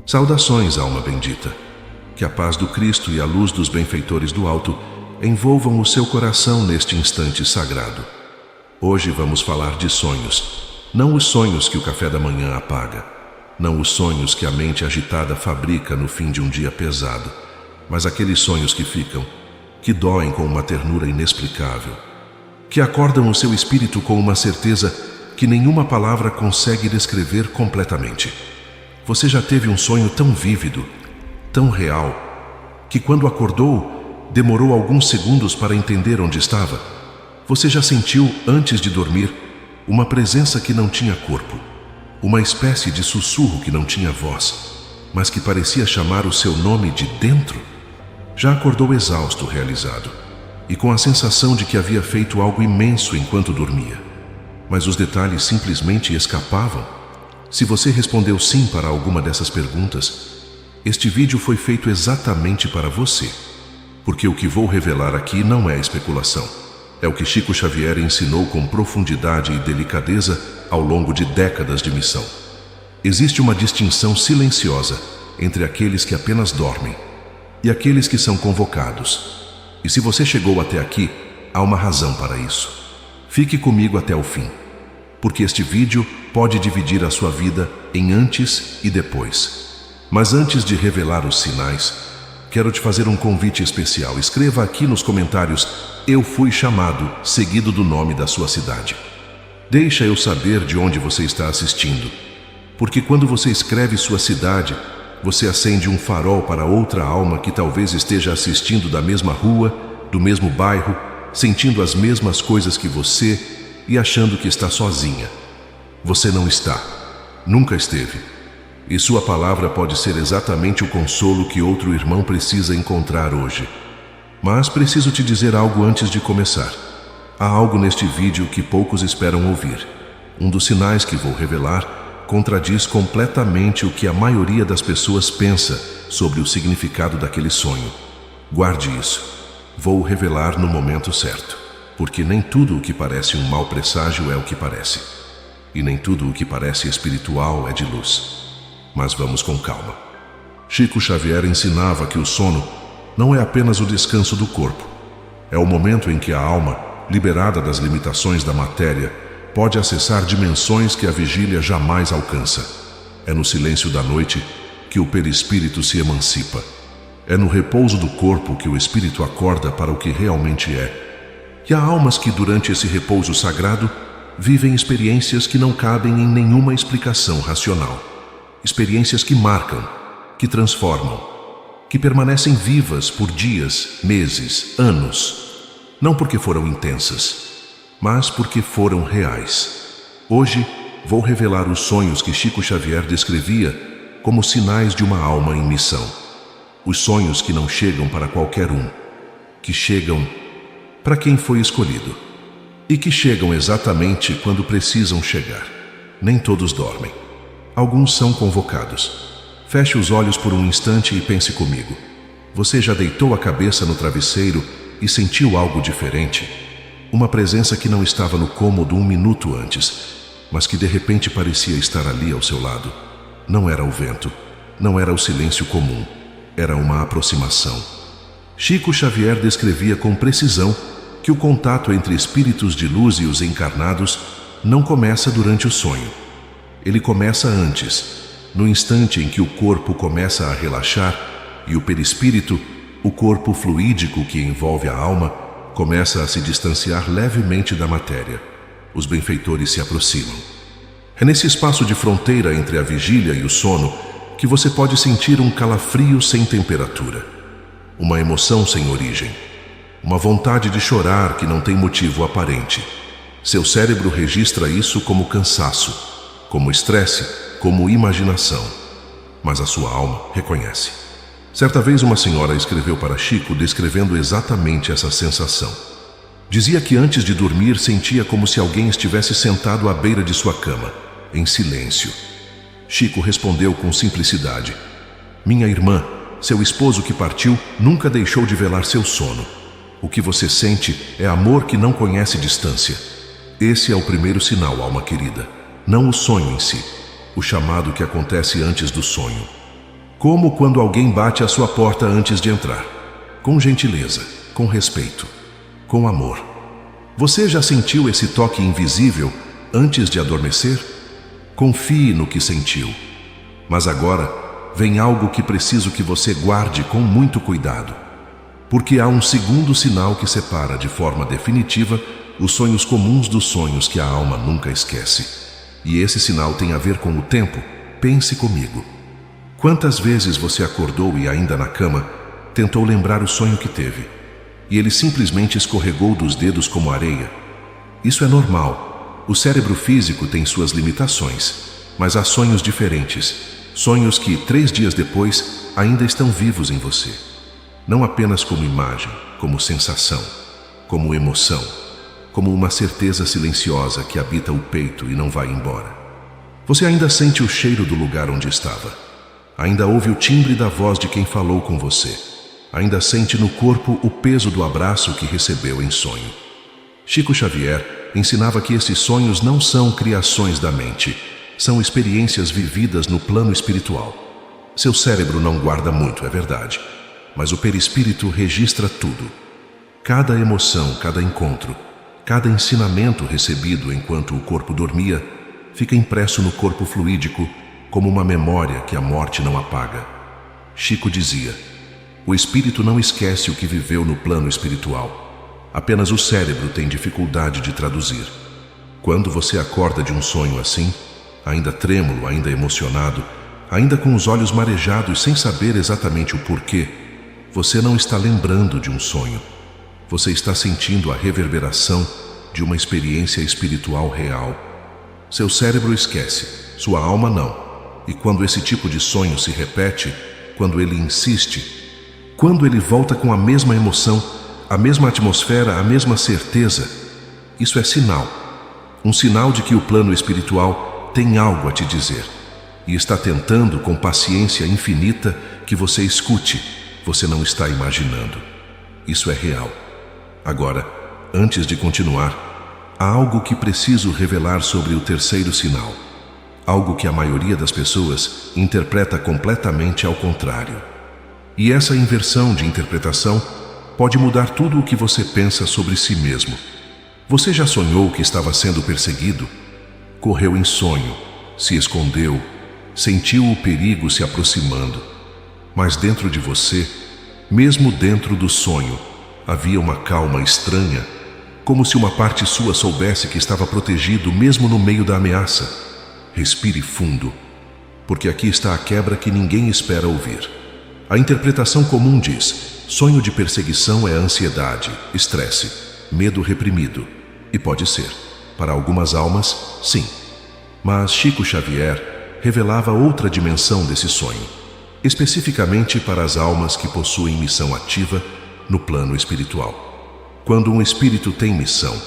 Saudações, alma bendita. Que a paz do Cristo e a luz dos benfeitores do alto envolvam o seu coração neste instante sagrado. Hoje vamos falar de sonhos, não os sonhos que o café da manhã apaga, não os sonhos que a mente agitada fabrica no fim de um dia pesado, mas aqueles sonhos que ficam, que doem com uma ternura inexplicável, que acordam o seu espírito com uma certeza que nenhuma palavra consegue descrever completamente. Você já teve um sonho tão vívido, tão real, que quando acordou, demorou alguns segundos para entender onde estava? Você já sentiu, antes de dormir, uma presença que não tinha corpo, uma espécie de sussurro que não tinha voz, mas que parecia chamar o seu nome de dentro? Já acordou exausto, realizado, e com a sensação de que havia feito algo imenso enquanto dormia, mas os detalhes simplesmente escapavam? Se você respondeu sim para alguma dessas perguntas, este vídeo foi feito exatamente para você, porque o que vou revelar aqui não é especulação. É o que Chico Xavier ensinou com profundidade e delicadeza ao longo de décadas de missão. Existe uma distinção silenciosa entre aqueles que apenas dormem e aqueles que são convocados. E se você chegou até aqui, há uma razão para isso. Fique comigo até o fim, porque este vídeo pode dividir a sua vida em antes e depois. Mas antes de revelar os sinais, quero te fazer um convite especial. Escreva aqui nos comentários: eu fui chamado, seguido do nome da sua cidade. Deixa eu saber de onde você está assistindo, porque quando você escreve sua cidade, você acende um farol para outra alma que talvez esteja assistindo da mesma rua, do mesmo bairro, sentindo as mesmas coisas que você e achando que está sozinha. Você não está, nunca esteve. E sua palavra pode ser exatamente o consolo que outro irmão precisa encontrar hoje. Mas preciso te dizer algo antes de começar. Há algo neste vídeo que poucos esperam ouvir. Um dos sinais que vou revelar contradiz completamente o que a maioria das pessoas pensa sobre o significado daquele sonho. Guarde isso. Vou revelar no momento certo, porque nem tudo o que parece um mau presságio é o que parece. E nem tudo o que parece espiritual é de luz. Mas vamos com calma. Chico Xavier ensinava que o sono não é apenas o descanso do corpo. É o momento em que a alma, liberada das limitações da matéria, pode acessar dimensões que a vigília jamais alcança. É no silêncio da noite que o perispírito se emancipa. É no repouso do corpo que o espírito acorda para o que realmente é. E há almas que durante esse repouso sagrado vivem experiências que não cabem em nenhuma explicação racional. Experiências que marcam, que transformam, que permanecem vivas por dias, meses, anos. Não porque foram intensas, mas porque foram reais. Hoje vou revelar os sonhos que Chico Xavier descrevia como sinais de uma alma em missão. Os sonhos que não chegam para qualquer um, que chegam para quem foi escolhido. E que chegam exatamente quando precisam chegar. Nem todos dormem. Alguns são convocados. Feche os olhos por um instante e pense comigo. Você já deitou a cabeça no travesseiro e sentiu algo diferente? Uma presença que não estava no cômodo um minuto antes, mas que de repente parecia estar ali ao seu lado. Não era o vento, não era o silêncio comum, era uma aproximação. Chico Xavier descrevia com precisão que o contato entre espíritos de luz e os encarnados não começa durante o sonho. Ele começa antes, no instante em que o corpo começa a relaxar e o perispírito, o corpo fluídico que envolve a alma, começa a se distanciar levemente da matéria. Os benfeitores se aproximam. É nesse espaço de fronteira entre a vigília e o sono que você pode sentir um calafrio sem temperatura, uma emoção sem origem, uma vontade de chorar que não tem motivo aparente. Seu cérebro registra isso como cansaço, como estresse, como imaginação. Mas a sua alma reconhece. Certa vez uma senhora escreveu para Chico descrevendo exatamente essa sensação. Dizia que antes de dormir sentia como se alguém estivesse sentado à beira de sua cama, em silêncio. Chico respondeu com simplicidade: minha irmã, seu esposo que partiu nunca deixou de velar seu sono. O que você sente é amor que não conhece distância. Esse é o primeiro sinal, alma querida. Não o sonho em si, o chamado que acontece antes do sonho. Como quando alguém bate à sua porta antes de entrar. Com gentileza, com respeito, com amor. Você já sentiu esse toque invisível antes de adormecer? Confie no que sentiu. Mas agora vem algo que preciso que você guarde com muito cuidado. Porque há um segundo sinal que separa de forma definitiva os sonhos comuns dos sonhos que a alma nunca esquece. E esse sinal tem a ver com o tempo. Pense comigo. Quantas vezes você acordou e ainda na cama tentou lembrar o sonho que teve, e ele simplesmente escorregou dos dedos como areia? Isso é normal. O cérebro físico tem suas limitações, mas há sonhos diferentes, sonhos que 3 dias depois ainda estão vivos em você. Não apenas como imagem, como sensação, como emoção, como uma certeza silenciosa que habita o peito e não vai embora. Você ainda sente o cheiro do lugar onde estava. Ainda ouve o timbre da voz de quem falou com você. Ainda sente no corpo o peso do abraço que recebeu em sonho. Chico Xavier ensinava que esses sonhos não são criações da mente, são experiências vividas no plano espiritual. Seu cérebro não guarda muito, é verdade, mas o perispírito registra tudo. Cada emoção, cada encontro, cada ensinamento recebido enquanto o corpo dormia, fica impresso no corpo fluídico como uma memória que a morte não apaga. Chico dizia: o espírito não esquece o que viveu no plano espiritual. Apenas o cérebro tem dificuldade de traduzir. Quando você acorda de um sonho assim, ainda trêmulo, ainda emocionado, ainda com os olhos marejados sem saber exatamente o porquê, você não está lembrando de um sonho. Você está sentindo a reverberação de uma experiência espiritual real. Seu cérebro esquece, sua alma não. E quando esse tipo de sonho se repete, quando ele insiste, quando ele volta com a mesma emoção, a mesma atmosfera, a mesma certeza, isso é sinal. Um sinal de que o plano espiritual tem algo a te dizer. E está tentando, com paciência infinita, que você escute. Você não está imaginando. Isso é real. Agora, antes de continuar, há algo que preciso revelar sobre o terceiro sinal. Algo que a maioria das pessoas interpreta completamente ao contrário. E essa inversão de interpretação pode mudar tudo o que você pensa sobre si mesmo. Você já sonhou que estava sendo perseguido? Correu em sonho, se escondeu, sentiu o perigo se aproximando. Mas dentro de você, mesmo dentro do sonho, havia uma calma estranha, como se uma parte sua soubesse que estava protegido mesmo no meio da ameaça. Respire fundo, porque aqui está a quebra que ninguém espera ouvir. A interpretação comum diz: sonho de perseguição é ansiedade, estresse, medo reprimido. E pode ser. Para algumas almas, sim. Mas Chico Xavier revelava outra dimensão desse sonho, especificamente para as almas que possuem missão ativa no plano espiritual. Quando um espírito tem missão,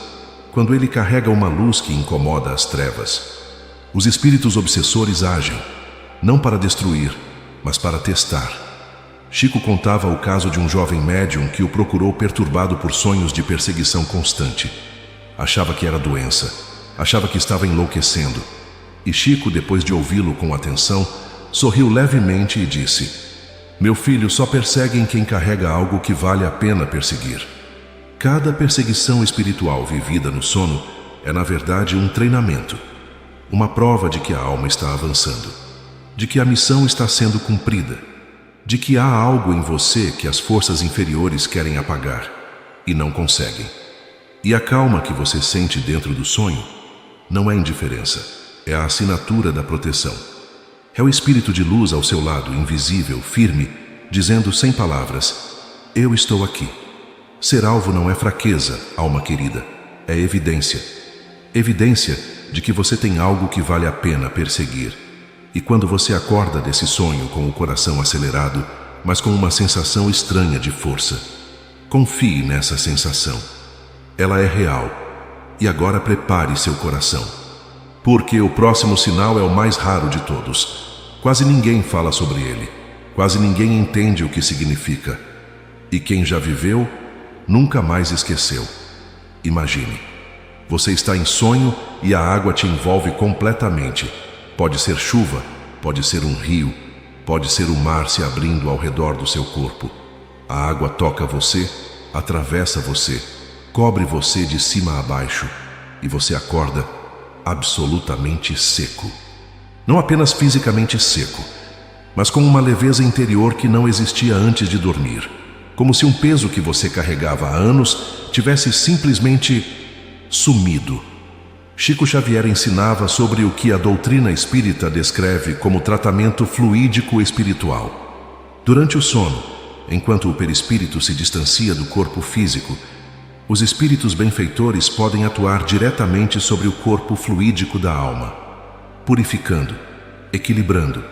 quando ele carrega uma luz que incomoda as trevas, os espíritos obsessores agem, não para destruir, mas para testar. Chico contava o caso de um jovem médium que o procurou perturbado por sonhos de perseguição constante. Achava que era doença, achava que estava enlouquecendo. E Chico, depois de ouvi-lo com atenção, sorriu levemente e disse: meu filho, só perseguem quem carrega algo que vale a pena perseguir. Cada perseguição espiritual vivida no sono é, na verdade, um treinamento. Uma prova de que a alma está avançando, de que a missão está sendo cumprida, de que há algo em você que as forças inferiores querem apagar e não conseguem. E a calma que você sente dentro do sonho não é indiferença, é a assinatura da proteção. É o espírito de luz ao seu lado, invisível, firme, dizendo sem palavras: eu estou aqui. Ser alvo não é fraqueza, alma querida, é evidência. Evidência de que você tem algo que vale a pena perseguir. E quando você acorda desse sonho com o coração acelerado, mas com uma sensação estranha de força, confie nessa sensação. Ela é real. E agora prepare seu coração. Porque o próximo sinal é o mais raro de todos. Quase ninguém fala sobre ele. Quase ninguém entende o que significa. E quem já viveu, nunca mais esqueceu. Imagine. Você está em sonho e a água te envolve completamente. Pode ser chuva, pode ser um rio, Pode ser o mar se abrindo ao redor do seu corpo. A água toca você, atravessa você, cobre você de cima a baixo e você acorda absolutamente seco. Não apenas fisicamente seco, mas com uma leveza interior que não existia antes de dormir. Como se um peso que você carregava há anos tivesse simplesmente sumido. Chico Xavier ensinava sobre o que a doutrina espírita descreve como tratamento fluídico espiritual. Durante o sono, enquanto o perispírito se distancia do corpo físico, os espíritos benfeitores podem atuar diretamente sobre o corpo fluídico da alma, purificando, equilibrando,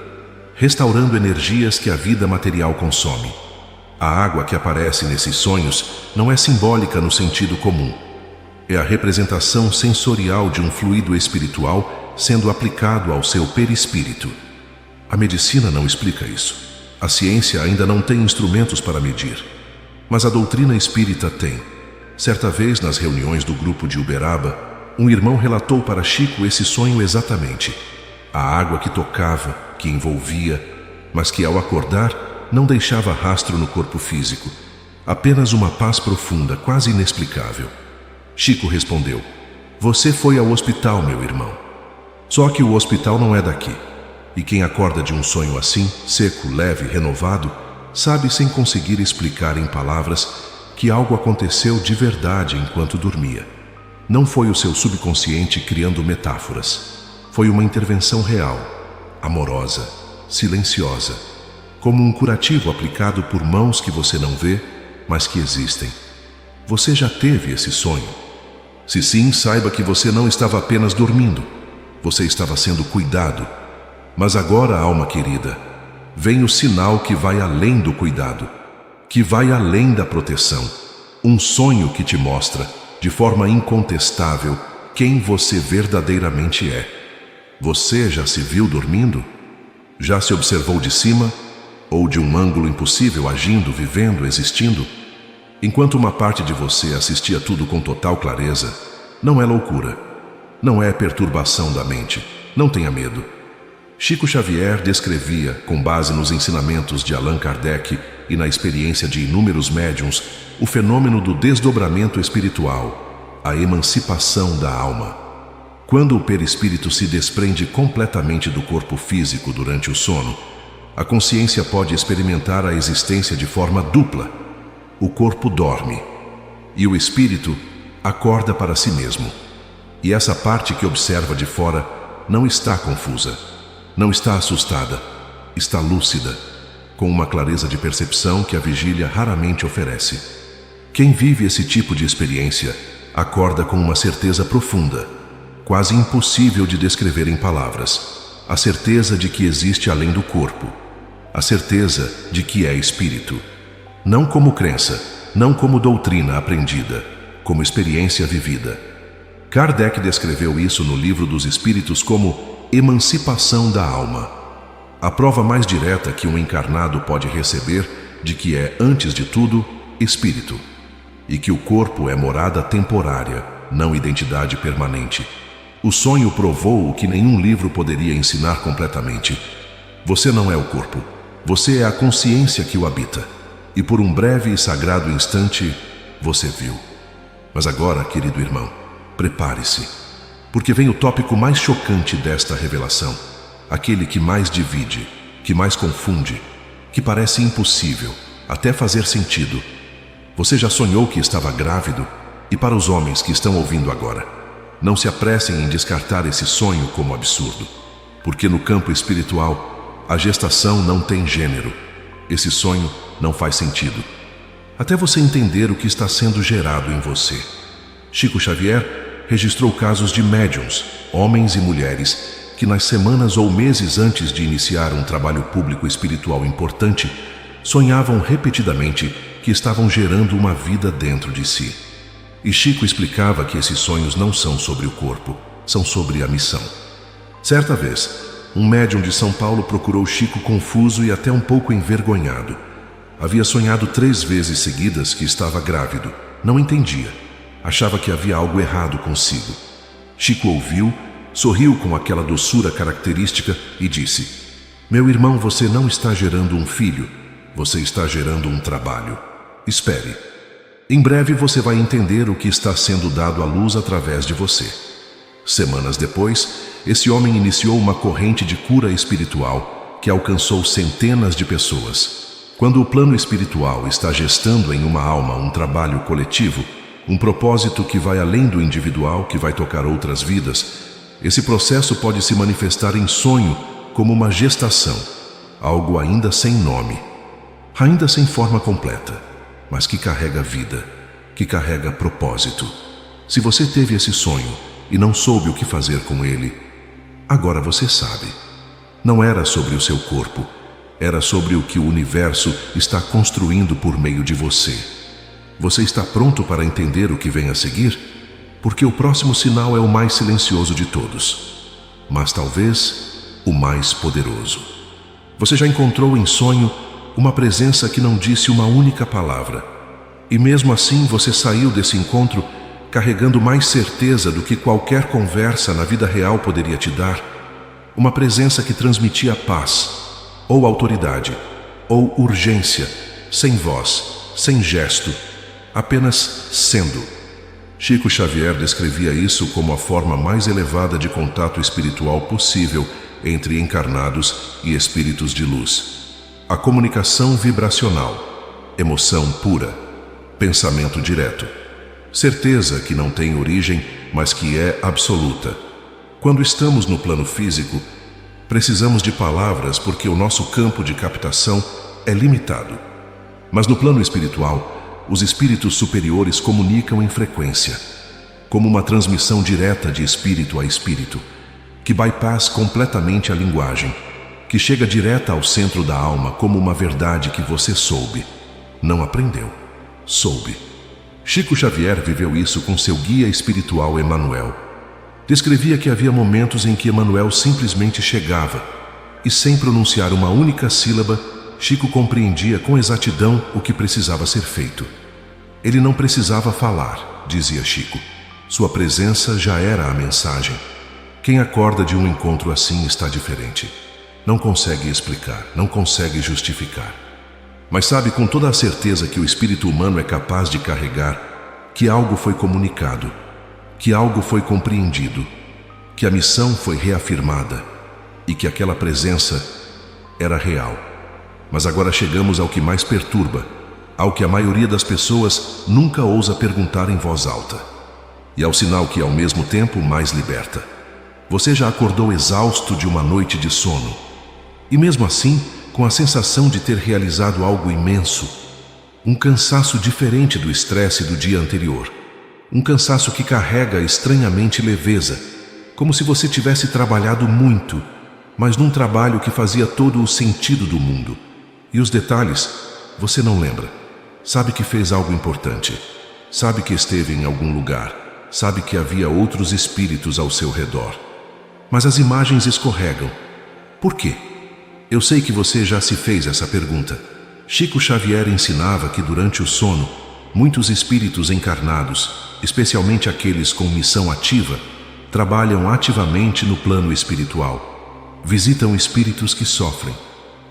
restaurando energias que a vida material consome. A água que aparece nesses sonhos não é simbólica no sentido comum. É a representação sensorial de um fluido espiritual sendo aplicado ao seu perispírito. A medicina não explica isso. A ciência ainda não tem instrumentos para medir. Mas a doutrina espírita tem. Certa vez, nas reuniões do grupo de Uberaba, um irmão relatou para Chico esse sonho exatamente. A água que tocava, que envolvia, mas que ao acordar não deixava rastro no corpo físico. Apenas uma paz profunda, quase inexplicável. Chico respondeu: "Você foi ao hospital, meu irmão. Só que o hospital não é daqui. E quem acorda de um sonho assim, seco, leve, renovado, sabe sem conseguir explicar em palavras que algo aconteceu de verdade enquanto dormia. Não foi o seu subconsciente criando metáforas. Foi uma intervenção real, amorosa, silenciosa, como um curativo aplicado por mãos que você não vê, mas que existem. Você já teve esse sonho? Se sim, saiba que você não estava apenas dormindo. Você estava sendo cuidado. Mas agora, alma querida, vem o sinal que vai além do cuidado, que vai além da proteção. Um sonho que te mostra, de forma incontestável, quem você verdadeiramente é. Você já se viu dormindo? Já se observou de cima? Ou de um ângulo impossível, agindo, vivendo, existindo? Enquanto uma parte de você assistia tudo com total clareza, não é loucura, não é perturbação da mente, não tenha medo. Chico Xavier descrevia, com base nos ensinamentos de Allan Kardec e na experiência de inúmeros médiuns, o fenômeno do desdobramento espiritual, a emancipação da alma. Quando o perispírito se desprende completamente do corpo físico durante o sono, a consciência pode experimentar a existência de forma dupla. O corpo dorme e o espírito acorda para si mesmo. E essa parte que observa de fora não está confusa, não está assustada, está lúcida, com uma clareza de percepção que a vigília raramente oferece. Quem vive esse tipo de experiência acorda com uma certeza profunda, quase impossível de descrever em palavras, a certeza de que existe além do corpo, a certeza de que é espírito. Não como crença, não como doutrina aprendida, como experiência vivida. Kardec descreveu isso no Livro dos Espíritos como emancipação da alma. A prova mais direta que um encarnado pode receber de que é, antes de tudo, espírito. E que o corpo é morada temporária, não identidade permanente. O sonho provou o que nenhum livro poderia ensinar completamente. Você não é o corpo, você é a consciência que o habita. E por um breve e sagrado instante, você viu. Mas agora, querido irmão, prepare-se, porque vem o tópico mais chocante desta revelação, aquele que mais divide, que mais confunde, que parece impossível, até fazer sentido. Você já sonhou que estava grávido? E para os homens que estão ouvindo agora, não se apressem em descartar esse sonho como absurdo, porque no campo espiritual, a gestação não tem gênero. Esse sonho não faz sentido, até você entender o que está sendo gerado em você. Chico Xavier registrou casos de médiuns, homens e mulheres, que nas semanas ou meses antes de iniciar um trabalho público espiritual importante, sonhavam repetidamente que estavam gerando uma vida dentro de si. E Chico explicava que esses sonhos não são sobre o corpo, são sobre a missão. Certa vez, um médium de São Paulo procurou Chico confuso e até um pouco envergonhado. Havia sonhado 3 vezes seguidas que estava grávido. Não entendia. Achava que havia algo errado consigo. Chico ouviu, sorriu com aquela doçura característica e disse: Meu irmão, você não está gerando um filho, você está gerando um trabalho. Espere. Em breve você vai entender o que está sendo dado à luz através de você. Semanas depois, esse homem iniciou uma corrente de cura espiritual que alcançou centenas de pessoas. Quando o plano espiritual está gestando em uma alma um trabalho coletivo, um propósito que vai além do individual, que vai tocar outras vidas, esse processo pode se manifestar em sonho como uma gestação, algo ainda sem nome, ainda sem forma completa, mas que carrega vida, que carrega propósito. Se você teve esse sonho e não soube o que fazer com ele, agora você sabe. Não era sobre o seu corpo, era sobre o que o universo está construindo por meio de você. Você está pronto para entender o que vem a seguir? Porque o próximo sinal é o mais silencioso de todos, mas talvez o mais poderoso. Você já encontrou em sonho uma presença que não disse uma única palavra, e mesmo assim você saiu desse encontro carregando mais certeza do que qualquer conversa na vida real poderia te dar, uma presença que transmitia paz, ou autoridade, ou urgência, sem voz, sem gesto, apenas sendo. Chico Xavier descrevia isso como a forma mais elevada de contato espiritual possível entre encarnados e espíritos de luz. A comunicação vibracional, emoção pura, pensamento direto. Certeza que não tem origem, mas que é absoluta. Quando estamos no plano físico, precisamos de palavras porque o nosso campo de captação é limitado. Mas no plano espiritual, os espíritos superiores comunicam em frequência, como uma transmissão direta de espírito a espírito, que bypass completamente a linguagem, que chega direta ao centro da alma como uma verdade que você soube. Não aprendeu, soube. Chico Xavier viveu isso com seu guia espiritual Emmanuel. Descrevia que havia momentos em que Emmanuel simplesmente chegava e, sem pronunciar uma única sílaba, Chico compreendia com exatidão o que precisava ser feito. Ele não precisava falar, dizia Chico. Sua presença já era a mensagem. Quem acorda de um encontro assim está diferente. Não consegue explicar, não consegue justificar. Mas sabe com toda a certeza que o espírito humano é capaz de carregar, que algo foi comunicado, que algo foi compreendido, que a missão foi reafirmada e que aquela presença era real. Mas agora chegamos ao que mais perturba, ao que a maioria das pessoas nunca ousa perguntar em voz alta. E ao sinal que, ao mesmo tempo, mais liberta. Você já acordou exausto de uma noite de sono, e mesmo assim, com a sensação de ter realizado algo imenso, um cansaço diferente do estresse do dia anterior, um cansaço que carrega estranhamente leveza, como se você tivesse trabalhado muito, mas num trabalho que fazia todo o sentido do mundo. E os detalhes, você não lembra. Sabe que fez algo importante, sabe que esteve em algum lugar, sabe que havia outros espíritos ao seu redor. Mas as imagens escorregam. Por quê? Eu sei que você já se fez essa pergunta. Chico Xavier ensinava que durante o sono, muitos espíritos encarnados, especialmente aqueles com missão ativa, trabalham ativamente no plano espiritual. Visitam espíritos que sofrem,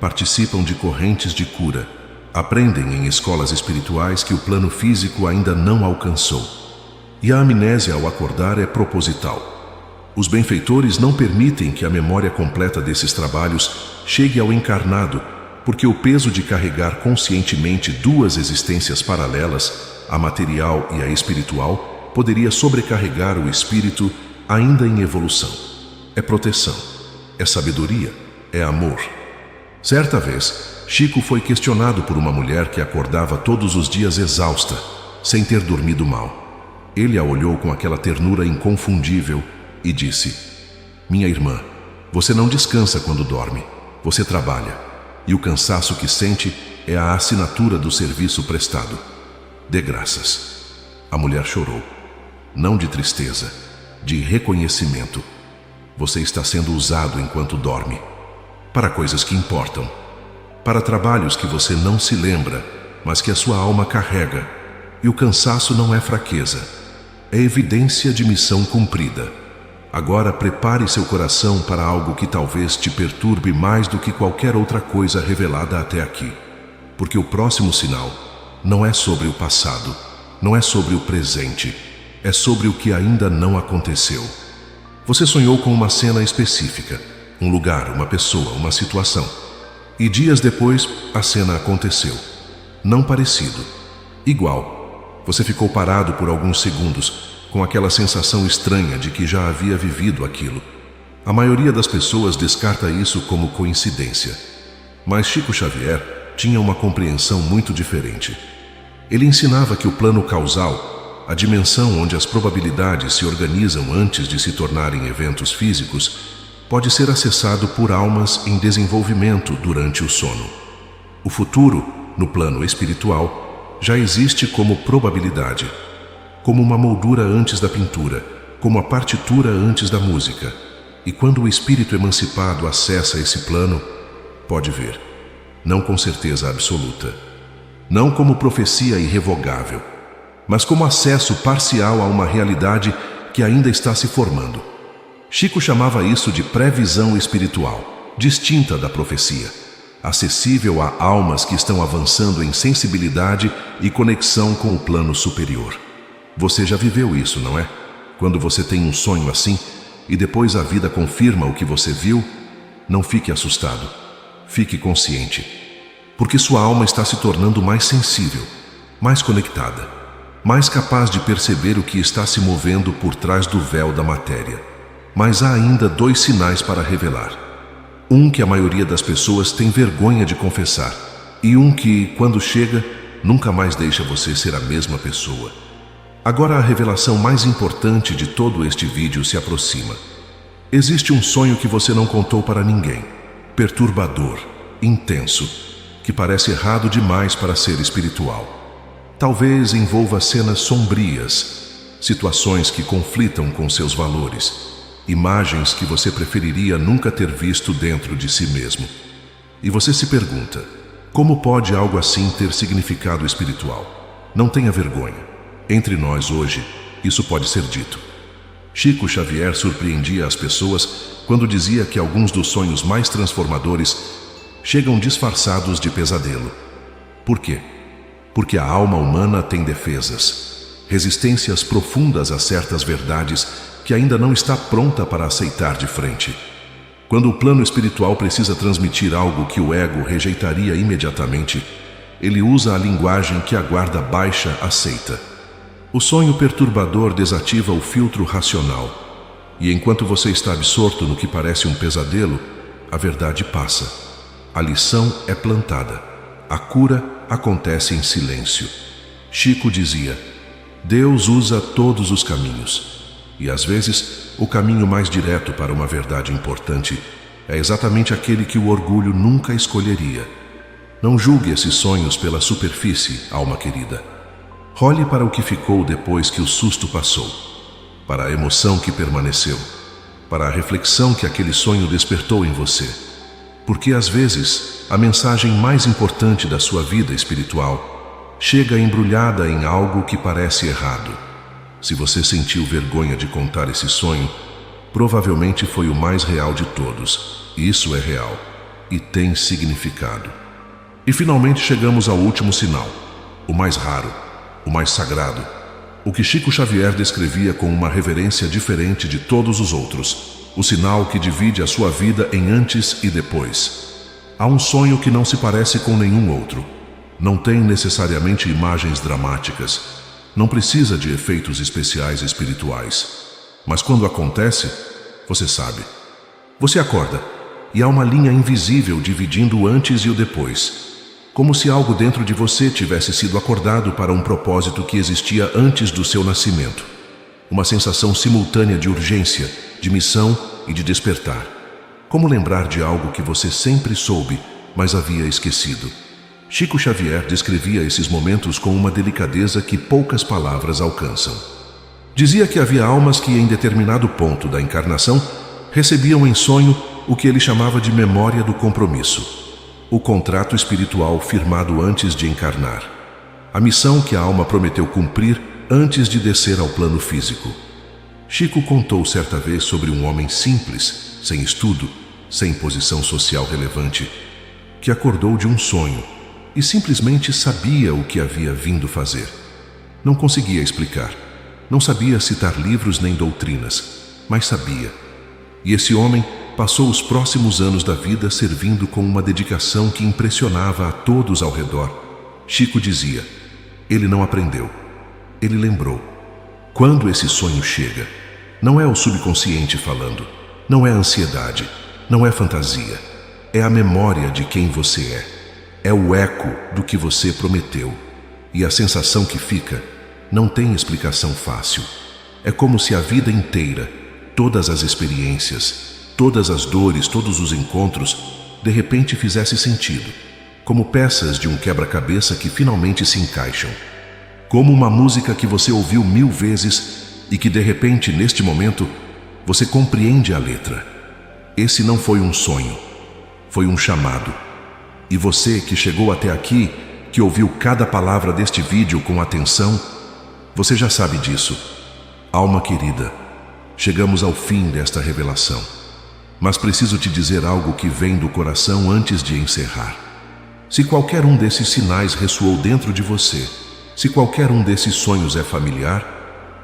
participam de correntes de cura, aprendem em escolas espirituais que o plano físico ainda não alcançou. E a amnésia ao acordar é proposital. Os benfeitores não permitem que a memória completa desses trabalhos chegue ao encarnado, porque o peso de carregar conscientemente duas existências paralelas, a material e a espiritual, poderia sobrecarregar o espírito ainda em evolução. É proteção, é sabedoria, é amor. Certa vez, Chico foi questionado por uma mulher que acordava todos os dias exausta, sem ter dormido mal. Ele a olhou com aquela ternura inconfundível e disse: "Minha irmã, você não descansa quando dorme, você trabalha, e o cansaço que sente é a assinatura do serviço prestado. Dê graças." A mulher chorou, não de tristeza, de reconhecimento. Você está sendo usado enquanto dorme, para coisas que importam, para trabalhos que você não se lembra, mas que a sua alma carrega, e o cansaço não é fraqueza, é evidência de missão cumprida. Agora prepare seu coração para algo que talvez te perturbe mais do que qualquer outra coisa revelada até aqui. Porque o próximo sinal não é sobre o passado, não é sobre o presente, é sobre o que ainda não aconteceu. Você sonhou com uma cena específica, um lugar, uma pessoa, uma situação. E dias depois, a cena aconteceu. Não parecido, igual. Você ficou parado por alguns segundos, com aquela sensação estranha de que já havia vivido aquilo. A maioria das pessoas descarta isso como coincidência. Mas Chico Xavier tinha uma compreensão muito diferente. Ele ensinava que o plano causal, a dimensão onde as probabilidades se organizam antes de se tornarem eventos físicos, pode ser acessado por almas em desenvolvimento durante o sono. O futuro, no plano espiritual, já existe como probabilidade, como uma moldura antes da pintura, como a partitura antes da música. E quando o espírito emancipado acessa esse plano, pode ver, não com certeza absoluta, não como profecia irrevogável, mas como acesso parcial a uma realidade que ainda está se formando. Chico chamava isso de pré-visão espiritual, distinta da profecia, acessível a almas que estão avançando em sensibilidade e conexão com o plano superior. Você já viveu isso, não é? Quando você tem um sonho assim e depois a vida confirma o que você viu, não fique assustado, fique consciente, porque sua alma está se tornando mais sensível, mais conectada, mais capaz de perceber o que está se movendo por trás do véu da matéria. Mas há ainda 2 sinais para revelar. Um que a maioria das pessoas tem vergonha de confessar, e um que, quando chega, nunca mais deixa você ser a mesma pessoa. Agora a revelação mais importante de todo este vídeo se aproxima. Existe um sonho que você não contou para ninguém, perturbador, intenso, que parece errado demais para ser espiritual. Talvez envolva cenas sombrias, situações que conflitam com seus valores, imagens que você preferiria nunca ter visto dentro de si mesmo. E você se pergunta, como pode algo assim ter significado espiritual? Não tenha vergonha. Entre nós hoje, isso pode ser dito. Chico Xavier surpreendia as pessoas quando dizia que alguns dos sonhos mais transformadores chegam disfarçados de pesadelo. Por quê? Porque a alma humana tem defesas, resistências profundas a certas verdades que ainda não está pronta para aceitar de frente. Quando o plano espiritual precisa transmitir algo que o ego rejeitaria imediatamente, ele usa a linguagem que a guarda baixa aceita. O sonho perturbador desativa o filtro racional, e enquanto você está absorto no que parece um pesadelo, a verdade passa. A lição é plantada. A cura acontece em silêncio. Chico dizia, Deus usa todos os caminhos. E às vezes, o caminho mais direto para uma verdade importante é exatamente aquele que o orgulho nunca escolheria. Não julgue esses sonhos pela superfície, alma querida. Olhe para o que ficou depois que o susto passou, para a emoção que permaneceu, para a reflexão que aquele sonho despertou em você. Porque às vezes, a mensagem mais importante da sua vida espiritual chega embrulhada em algo que parece errado. Se você sentiu vergonha de contar esse sonho, provavelmente foi o mais real de todos. Isso é real e tem significado. E finalmente chegamos ao último sinal, o mais raro, o mais sagrado, o que Chico Xavier descrevia com uma reverência diferente de todos os outros, o sinal que divide a sua vida em antes e depois. Há um sonho que não se parece com nenhum outro. Não tem necessariamente imagens dramáticas, não precisa de efeitos especiais espirituais. Mas quando acontece, você sabe. Você acorda, e há uma linha invisível dividindo o antes e o depois. Como se algo dentro de você tivesse sido acordado para um propósito que existia antes do seu nascimento. Uma sensação simultânea de urgência, de missão e de despertar. Como lembrar de algo que você sempre soube, mas havia esquecido. Chico Xavier descrevia esses momentos com uma delicadeza que poucas palavras alcançam. Dizia que havia almas que, em determinado ponto da encarnação, recebiam em sonho o que ele chamava de memória do compromisso, o contrato espiritual firmado antes de encarnar, a missão que a alma prometeu cumprir antes de descer ao plano físico. Chico contou certa vez sobre um homem simples, sem estudo, sem posição social relevante, que acordou de um sonho e simplesmente sabia o que havia vindo fazer. Não conseguia explicar, não sabia citar livros nem doutrinas, mas sabia. E esse homem passou os próximos anos da vida servindo com uma dedicação que impressionava a todos ao redor. Chico dizia: ele não aprendeu, ele lembrou. Quando esse sonho chega, não é o subconsciente falando, não é ansiedade, não é fantasia, é a memória de quem você é o eco do que você prometeu. E a sensação que fica não tem explicação fácil. É como se a vida inteira, todas as experiências, todas as dores, todos os encontros, de repente fizesse sentido, como peças de um quebra-cabeça que finalmente se encaixam. Como uma música que você ouviu 1000 vezes e que de repente, neste momento, você compreende a letra. Esse não foi um sonho, foi um chamado. E você que chegou até aqui, que ouviu cada palavra deste vídeo com atenção, você já sabe disso. Alma querida, chegamos ao fim desta revelação. Mas preciso te dizer algo que vem do coração antes de encerrar. Se qualquer um desses sinais ressoou dentro de você, se qualquer um desses sonhos é familiar,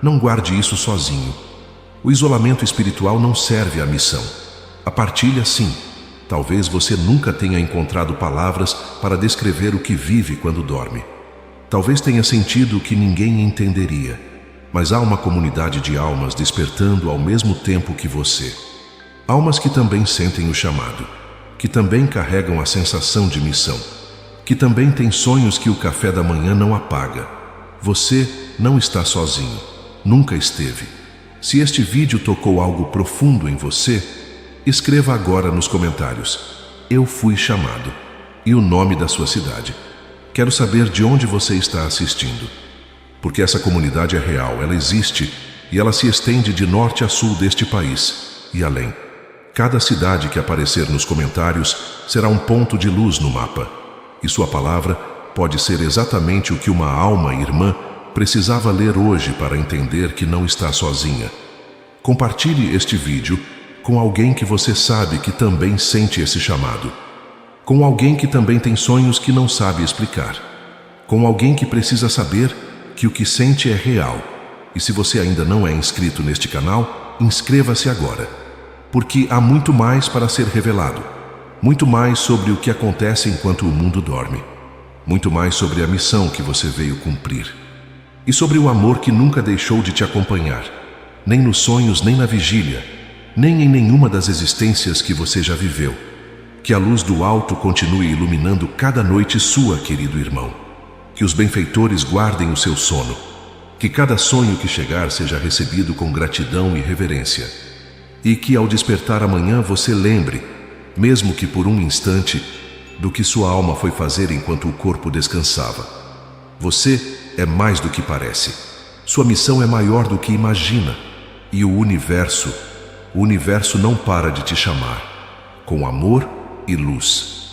não guarde isso sozinho. O isolamento espiritual não serve à missão. A partilha, sim. Talvez você nunca tenha encontrado palavras para descrever o que vive quando dorme. Talvez tenha sentido o que ninguém entenderia, mas há uma comunidade de almas despertando ao mesmo tempo que você. Almas que também sentem o chamado, que também carregam a sensação de missão, que também têm sonhos que o café da manhã não apaga. Você não está sozinho, nunca esteve. Se este vídeo tocou algo profundo em você, escreva agora nos comentários: eu fui chamado, e o nome da sua cidade. Quero saber de onde você está assistindo. Porque essa comunidade é real, ela existe e ela se estende de norte a sul deste país e além. Cada cidade que aparecer nos comentários será um ponto de luz no mapa. E sua palavra pode ser exatamente o que uma alma irmã precisava ler hoje para entender que não está sozinha. Compartilhe este vídeo com alguém que você sabe que também sente esse chamado. Com alguém que também tem sonhos que não sabe explicar. Com alguém que precisa saber que o que sente é real. E se você ainda não é inscrito neste canal, inscreva-se agora. Porque há muito mais para ser revelado. Muito mais sobre o que acontece enquanto o mundo dorme. Muito mais sobre a missão que você veio cumprir. E sobre o amor que nunca deixou de te acompanhar. Nem nos sonhos, nem na vigília. Nem em nenhuma das existências que você já viveu. Que a luz do alto continue iluminando cada noite sua, querido irmão. Que os benfeitores guardem o seu sono. Que cada sonho que chegar seja recebido com gratidão e reverência. E que ao despertar amanhã você lembre, mesmo que por um instante, do que sua alma foi fazer enquanto o corpo descansava. Você é mais do que parece. Sua missão é maior do que imagina. E o universo não para de te chamar, com amor e luz.